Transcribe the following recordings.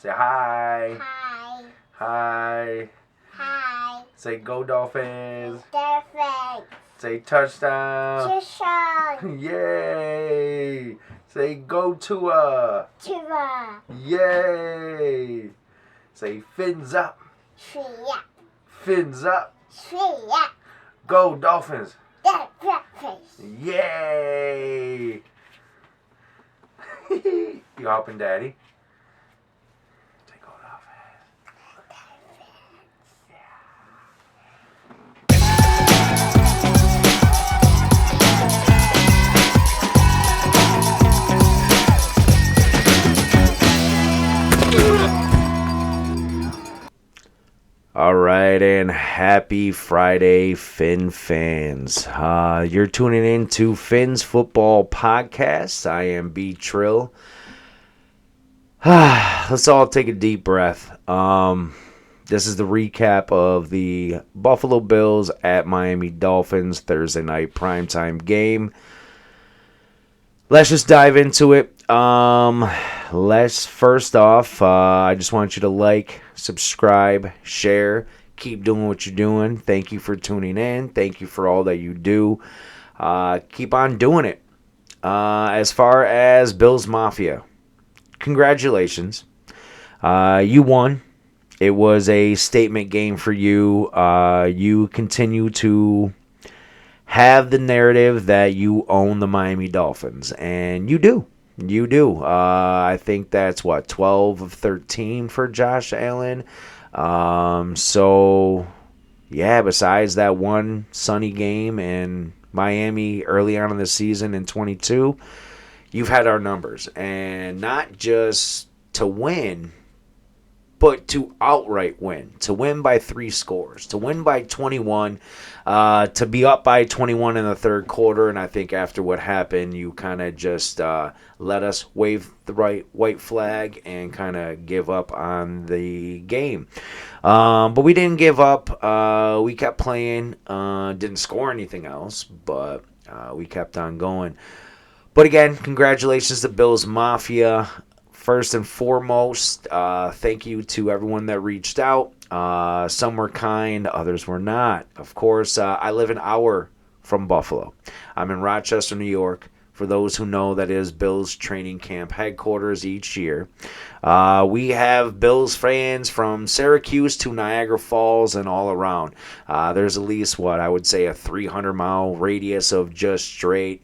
Say hi. Hi. Hi. Hi. Say go Dolphins. Dolphins. Say touchdown. Touchdown. Yay. Say go TUA. TUA. Yay. Say fins up. TUA. Fins up. TUA. Go Dolphins. Dolphins. Yay. You helping Daddy? Say go Dolphins. All right, and happy Friday, Fin fans. You're tuning in to Fins Football Podcast. I am B Trill. Let's all take a deep breath. This is the recap of the Buffalo Bills at Miami Dolphins Thursday night primetime game. Let's just dive into it. First off, I just want you to like, subscribe, share, keep doing what you're doing. Thank you for tuning in. Thank you for all that you do. Keep on doing it. As far as Bills Mafia, congratulations. You won. It was a statement game for you. You continue to have the narrative that you own the Miami Dolphins, and you do. You do. I think that's 12 of 13 for Josh Allen. So, yeah, besides that one sunny game in Miami early on in the season in 22, you've had our numbers. And not just to win, but to outright win, to win by 3 scores, to win by 21, to be up by 21 in the third quarter. And I think after what happened, you kind of just let us wave the white flag and kind of give up on the game. But we didn't give up. We kept playing, didn't score anything else, but we kept on going. But again, congratulations to Bills Mafia. First and foremost, thank you to everyone that reached out. Some were kind, others were not. Of course, I live an hour from Buffalo. I'm in Rochester, New York. For those who know, that is Bills training camp headquarters each year. We have Bills fans from Syracuse to Niagara Falls and all around. There's at least, I would say a 300-mile radius of just straight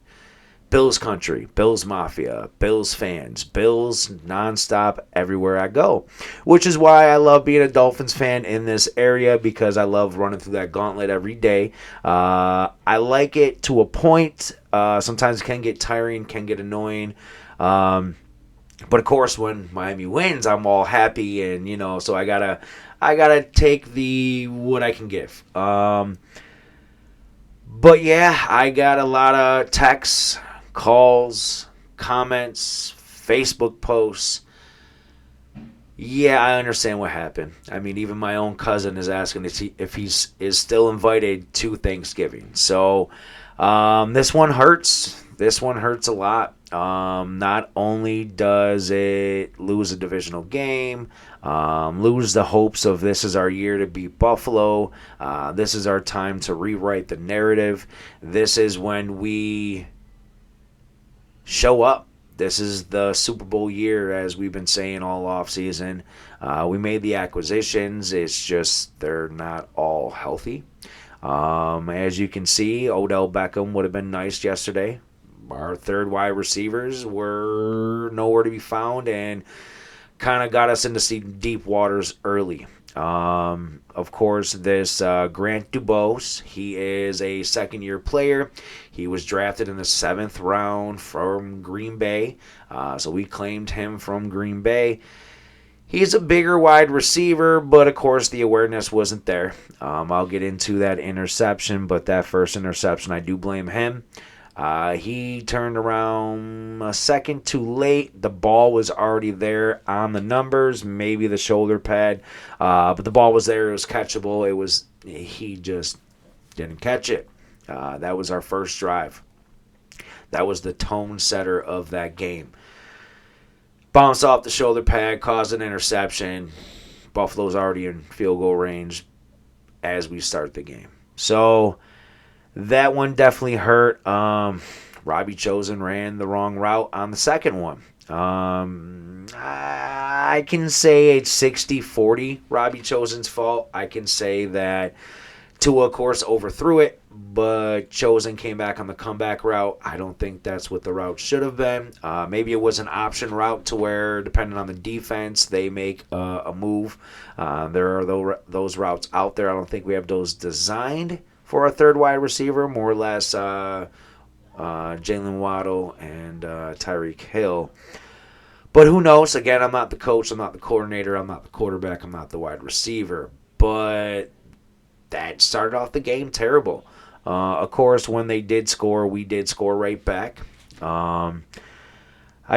Bills country, Bills Mafia, Bills fans, Bills nonstop everywhere I go. Which is why I love being a Dolphins fan in this area, because I love running through that gauntlet every day. I like it to a point. Sometimes it can get tiring, can get annoying. But of course, when Miami wins, I'm all happy, and so I gotta take what I can give. But yeah, I got a lot of texts, calls, comments, Facebook posts. Yeah, I understand what happened. I mean, even my own cousin is asking if he is still invited to Thanksgiving. So this one hurts. This one hurts a lot. Not only does it lose a divisional game, lose the hopes of this is our year to beat Buffalo. This is our time to rewrite the narrative. This is when we show up. This is the Super Bowl year, as we've been saying all offseason. We made the acquisitions. It's just they're not all healthy. As you can see, Odell Beckham would have been nice yesterday. Our third wide receivers were nowhere to be found and kind of got us into deep waters early. Of course, this Grant Dubose, he is a second-year player. He was drafted in the 7th round from Green Bay, so we claimed him from Green Bay. He's a bigger wide receiver, but of course the awareness wasn't there. I'll get into that interception, but that first interception, I do blame him. He turned around a second too late. The ball was already there on the numbers, maybe the shoulder pad, but the ball was there. It was catchable. He just didn't catch it. That was our first drive. That was the tone setter of that game. Bounce off the shoulder pad, caused an interception. Buffalo's already in field goal range as we start the game. So that one definitely hurt. Robbie Chosen ran the wrong route on the second one. I can say it's 60-40 Robbie Chosen's fault. I can say that Tua, of course, overthrew it, but Chosen came back on the comeback route. I don't think that's what the route should have been. Maybe it was an option route to where, depending on the defense, they make a move. There are those routes out there. I don't think we have those designed for a third wide receiver. More or less Jalen Waddle and Tyreek Hill. But who knows? Again, I'm not the coach. I'm not the coordinator. I'm not the quarterback. I'm not the wide receiver. But that started off the game terrible. Of course, when they did score, we did score right back. I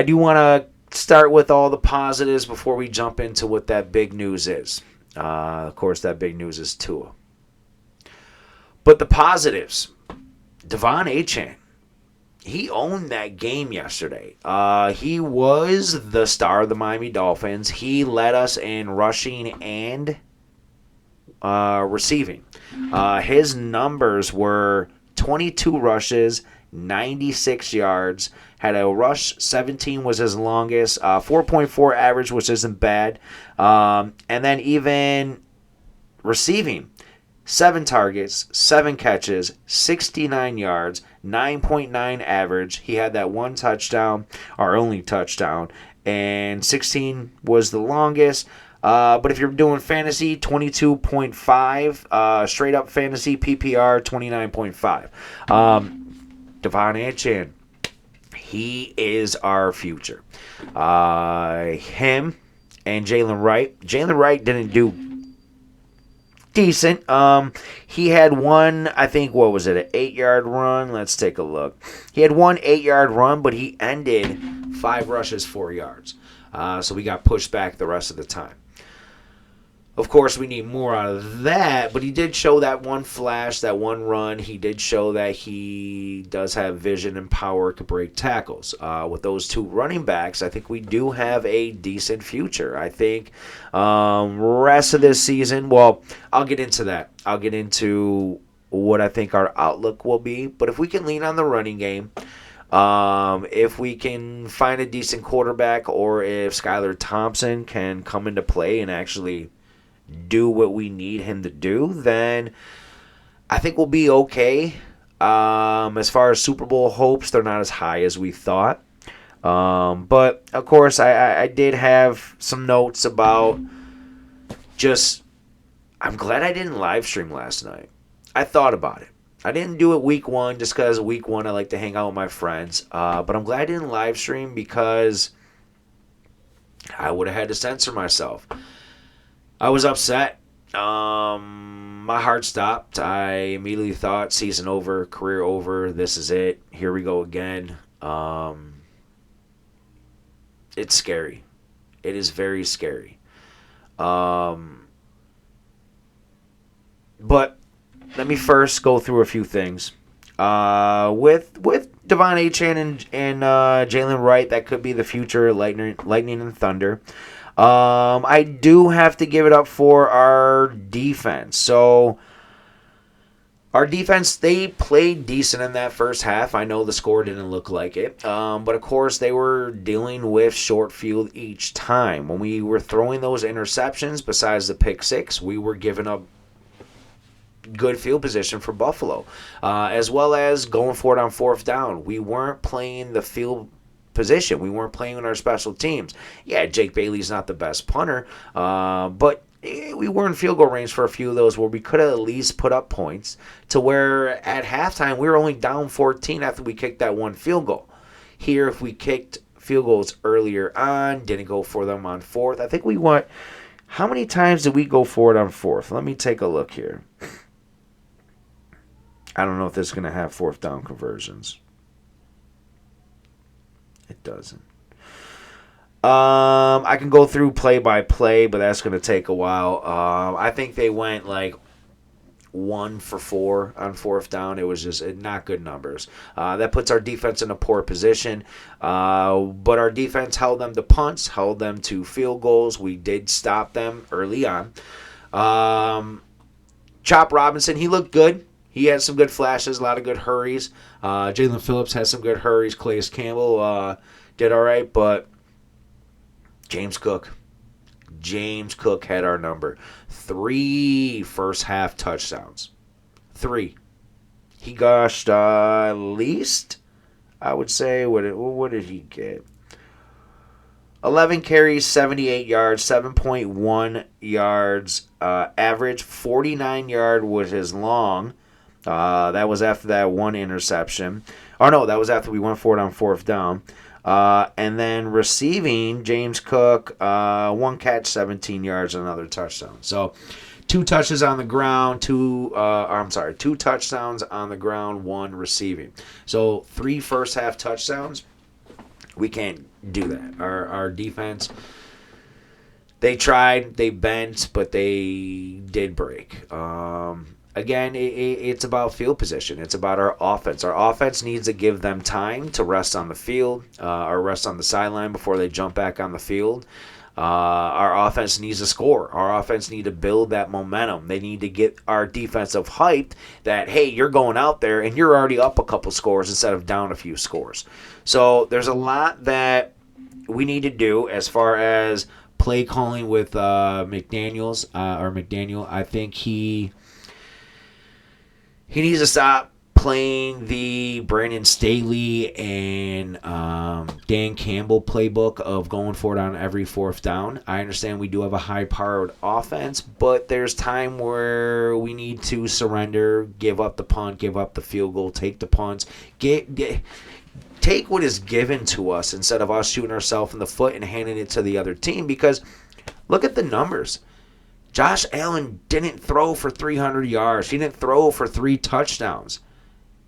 do want to start with all the positives before we jump into what that big news is. Of course, that big news is Tua. But the positives, Devon Achane. He owned that game yesterday. He was the star of the Miami Dolphins. He led us in rushing and receiving. His numbers were 22 rushes, 96 yards. Had a rush, 17 was his longest. 4.4 average, which isn't bad. And then even receiving. 7 targets, 7 catches, 69 yards, 9.9 average. He had that one touchdown, our only touchdown, and 16 was the longest. But if you're doing fantasy, 22.5. Straight up fantasy, PPR, 29.5. Devon Achane, he is our future. Him and Jalen Wright. Jalen Wright didn't do decent. He had one, I think, what was it, an 8-yard run? Let's take a look. He had one 8-yard run, but he ended 5 rushes, 4 yards. So we got pushed back the rest of the time. Of course, we need more out of that, but he did show that one flash, that one run. He did show that he does have vision and power to break tackles. With those 2 running backs, I think we do have a decent future. I think rest of this season, well, I'll get into that. I'll get into what I think our outlook will be. But if we can lean on the running game, if we can find a decent quarterback, or if Skylar Thompson can come into play and actually do what we need him to do, then I think we'll be okay. As far as Super Bowl hopes, they're not as high as we thought. But, of course, I did have some notes about just, I'm glad I didn't live stream last night. I thought about it. I didn't do it week 1 just because week 1 I like to hang out with my friends. But I'm glad I didn't live stream because I would have had to censor myself. I was upset. My heart stopped. I immediately thought, season over, career over, this is it. Here we go again. It's scary. It is very scary. But let me first go through a few things. With Devon Achane and Jalen Wright, that could be the future Lightning and Thunder. I do have to give it up for our defense. So, our defense, they played decent in that first half. I know the score didn't look like it. But, of course, they were dealing with short field each time. When we were throwing those interceptions, besides the pick 6, we were giving up good field position for Buffalo. As well as going for it on 4th down. We weren't playing the field position. We weren't playing with our special teams. Yeah, Jake Bailey's not the best punter, but we were in field goal range for a few of those where we could have at least put up points, to where at halftime we were only down 14 after we kicked that one field goal. Here, if we kicked field goals earlier on, didn't go for them on 4th, I think we went, how many times did we go for it on 4th? Let me take a look here. I don't know if this is going to have 4th down conversions. It doesn't. I can go through play by play, but that's going to take a while. I think they went like 1 for 4 on fourth down. It was just not good numbers. That puts our defense in a poor position. But our defense held them to punts, held them to field goals. We did stop them early on. Chop Robinson, he looked good. He had some good flashes, a lot of good hurries. Jalen Phillips had some good hurries. Calais Campbell did all right, but James Cook had our number. 3 first half touchdowns. 3. He goshed at least, I would say, what did he get? 11 carries, 78 yards, 7.1 yards average. 49-yard was his long. That was after that one interception. Oh, no, that was after we went for it on fourth down. And then receiving, James Cook, 1 catch, 17 yards, another touchdown. So 2 touches on the ground, 2 touchdowns on the ground, 1 receiving. So 3 first half touchdowns. We can't do that. Our defense, they tried, they bent, but they did break. Again, it's about field position. It's about our offense. Our offense needs to give them time to rest on the field or rest on the sideline before they jump back on the field. Our offense needs to score. Our offense needs to build that momentum. They need to get our defensive hyped that, hey, you're going out there and you're already up a couple scores instead of down a few scores. So there's a lot that we need to do as far as play calling with McDaniel. I think he needs to stop playing the Brandon Staley and Dan Campbell playbook of going for it on every fourth down. I understand we do have a high-powered offense, but there's time where we need to surrender, give up the punt, give up the field goal, take the punts, take what is given to us instead of us shooting ourselves in the foot and handing it to the other team, because look at the numbers. Josh Allen didn't throw for 300 yards. He didn't throw for 3 touchdowns.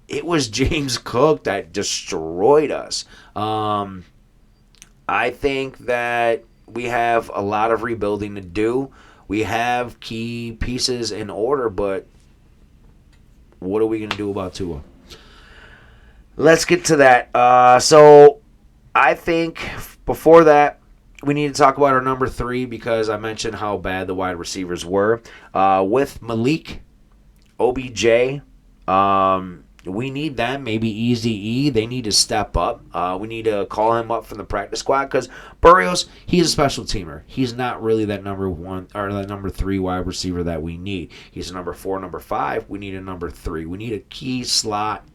It was James Cook that destroyed us. I think that we have a lot of rebuilding to do. We have key pieces in order, but what are we going to do about Tua? Let's get to that. So I think before that, we need to talk about our number 3 because I mentioned how bad the wide receivers were. With Malik, OBJ, we need them. Maybe Eazy-E. They need to step up. We need to call him up from the practice squad because Burrios, he's a special teamer. He's not really that number 1 or that number 3 wide receiver that we need. He's a number 4, number 5. We need a number 3. We need a key slot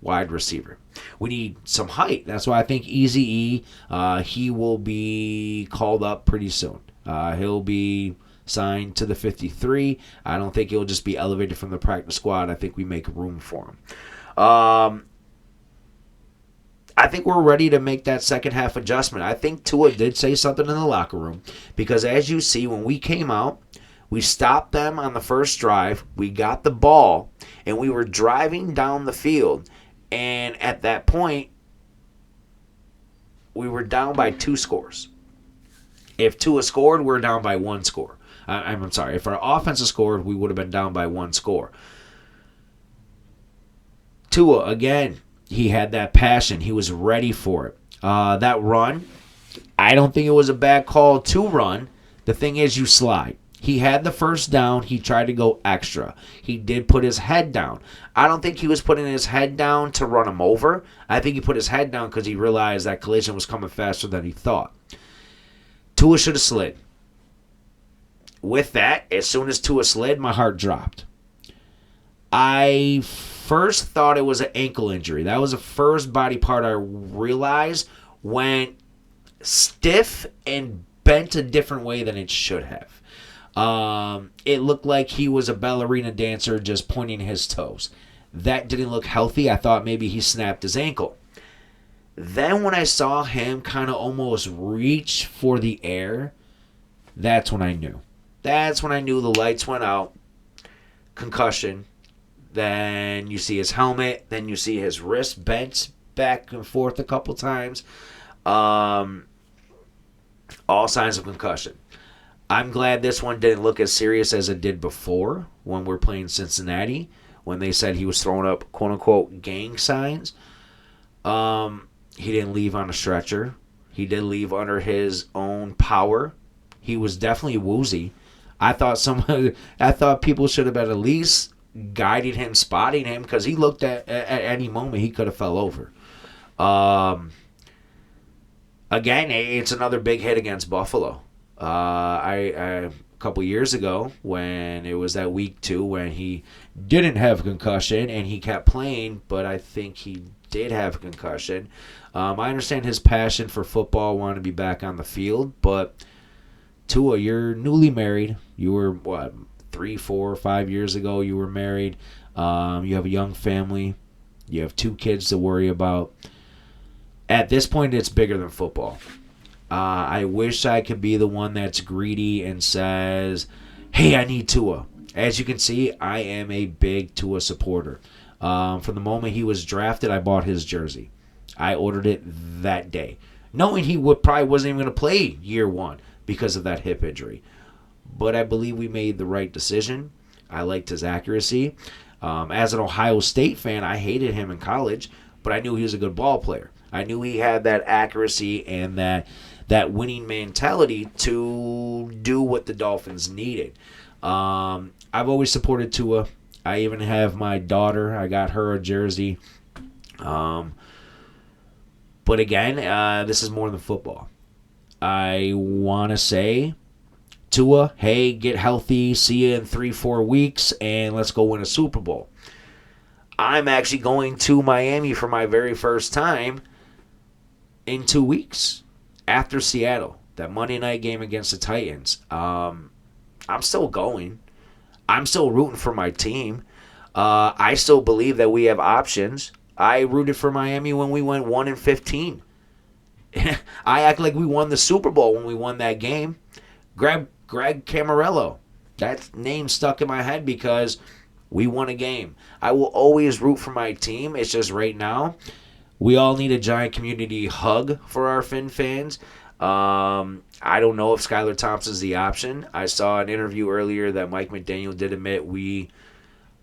wide receiver. We need some height. That's why I think Eazy-E, he will be called up pretty soon. He'll be signed to the 53. I don't think he'll just be elevated from the practice squad. I think we make room for him. I think we're ready to make that second half adjustment. I think Tua did say something in the locker room because as you see, when we came out, we stopped them on the first drive. We got the ball, and we were driving down the field. And at that point, we were down by 2 scores. If Tua scored, we're down by 1 score. I'm sorry. If our offense scored, we would have been down by 1 score. Tua, again, he had that passion. He was ready for it. That run, I don't think it was a bad call to run. The thing is, you slide. He had the first down. He tried to go extra. He did put his head down. I don't think he was putting his head down to run him over. I think he put his head down because he realized that collision was coming faster than he thought. Tua should have slid. With that, as soon as Tua slid, my heart dropped. I first thought it was an ankle injury. That was the first body part I realized went stiff and bent a different way than it should have. It looked like he was a ballerina dancer just pointing his toes. That didn't look healthy. I thought maybe he snapped his ankle. Then when I saw him kind of almost reach for the air, that's when I knew. That's when I knew the lights went out. Concussion. Then you see his helmet. Then you see his wrist bent back and forth a couple times. All signs of concussion. I'm glad this one didn't look as serious as it did before when we're playing Cincinnati, when they said he was throwing up quote unquote gang signs. He didn't leave on a stretcher. He did leave under his own power. He was definitely woozy. I thought people should have at least guided him, spotting him, because he looked at any moment he could have fell over. Um, Again, it's another big hit against Buffalo. A couple years ago when it was that week 2 when he didn't have a concussion and he kept playing, but I think he did have a concussion. I understand his passion for football, wanting to be back on the field, but Tua, you're newly married. You were, what, 3, 4, 5 years ago you were married. You have a young family. You have 2 kids to worry about. At this point, it's bigger than football. I wish I could be the one that's greedy and says, hey, I need Tua. As you can see, I am a big Tua supporter. From the moment he was drafted, I bought his jersey. I ordered it that day, knowing he probably wasn't even going to play year 1 because of that hip injury. But I believe we made the right decision. I liked his accuracy. As an Ohio State fan, I hated him in college, but I knew he was a good ball player. I knew he had that accuracy and that winning mentality to do what the Dolphins needed. I've always supported Tua. I even have my daughter. I got her a jersey. But again, this is more than football. I want to say, Tua, hey, get healthy. See you in 3-4 weeks, and let's go win a Super Bowl. I'm actually going to Miami for my very first time in 2 weeks after Seattle, that Monday night game against the Titans. I'm still going. I'm still rooting for my team. I still believe that we have options. I rooted for Miami when we went 1-15. I act like we won the Super Bowl when we won that game. Greg Camarillo. That name stuck in my head because we won a game. I will always root for my team. It's just right now, we all need a giant community hug for our Fin fans. I don't know if Skylar Thompson's the option. I saw an interview earlier that Mike McDaniel did admit we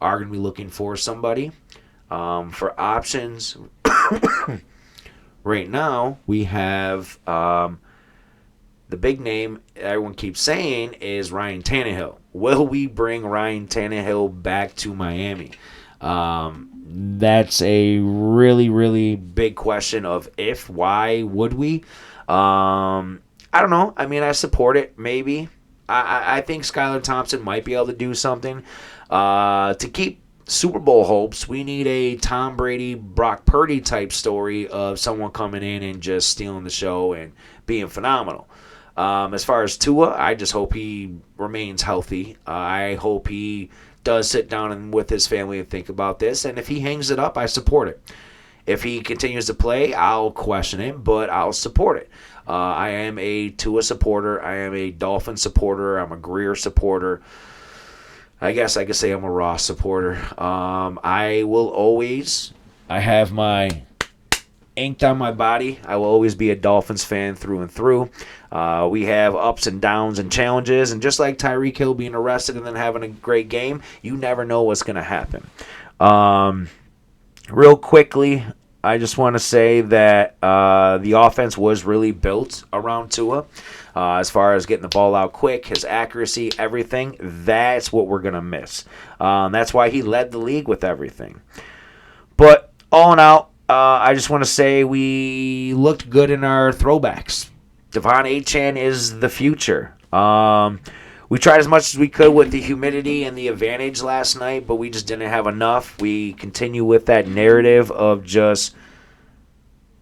are going to be looking for somebody. For options, right now, we have the big name everyone keeps saying is Ryan Tannehill. Will we bring Ryan Tannehill back to Miami? That's a really, really big question of if, why would we? I don't know. I mean, I support it, maybe. I think Skylar Thompson might be able to do something. To keep Super Bowl hopes, we need a Tom Brady, Brock Purdy type story of someone coming in and just stealing the show and being phenomenal. As far as Tua, I just hope he remains healthy. I hope he does sit down and with his family and think about this. And if he hangs it up, I support it. If he continues to play, I'll question him, but I'll support it. I am a Tua supporter. I am a Dolphin supporter. I'm a Greer supporter. I guess I could say I'm a Ross supporter. I will always, I have my inked on my body. I will always be a Dolphins fan through and through. We have ups and downs and challenges, and just like Tyreek Hill being arrested and then having a great game, you never know what's going to happen. Real quickly, I just want to say that the offense was really built around Tua. As far as getting the ball out quick, his accuracy, everything, that's what we're going to miss. That's why he led the league with everything. But all in all, I just want to say we looked good in our throwbacks. Devon Achane is the future. We tried as much as we could with the humidity and the advantage last night, but we just didn't have enough. We continue with that narrative of just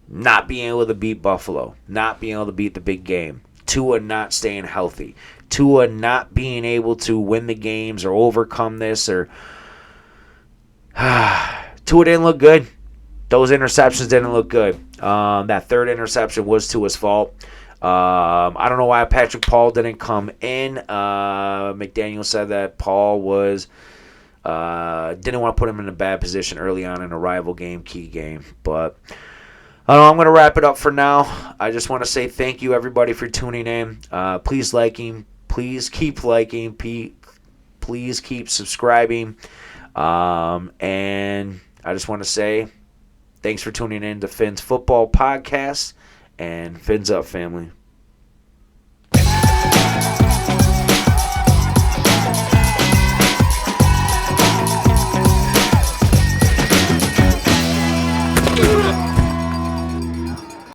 not being able to beat Buffalo, not being able to beat the big game. Tua not staying healthy. Tua not being able to win the games or overcome this. Or Tua didn't look good. Those interceptions didn't look good. That third interception was Tua's fault. I don't know why Patrick Paul didn't come in. McDaniel said that Paul was didn't want to put him in a bad position early on in a rival game, key game. But I don't know, I'm going to wrap it up for now. I just want to say thank you, everybody, for tuning in. Please like him. Please please keep liking. Please keep subscribing. And I just want to say thanks for tuning in to Phins Football Podcast. And Fins up, family.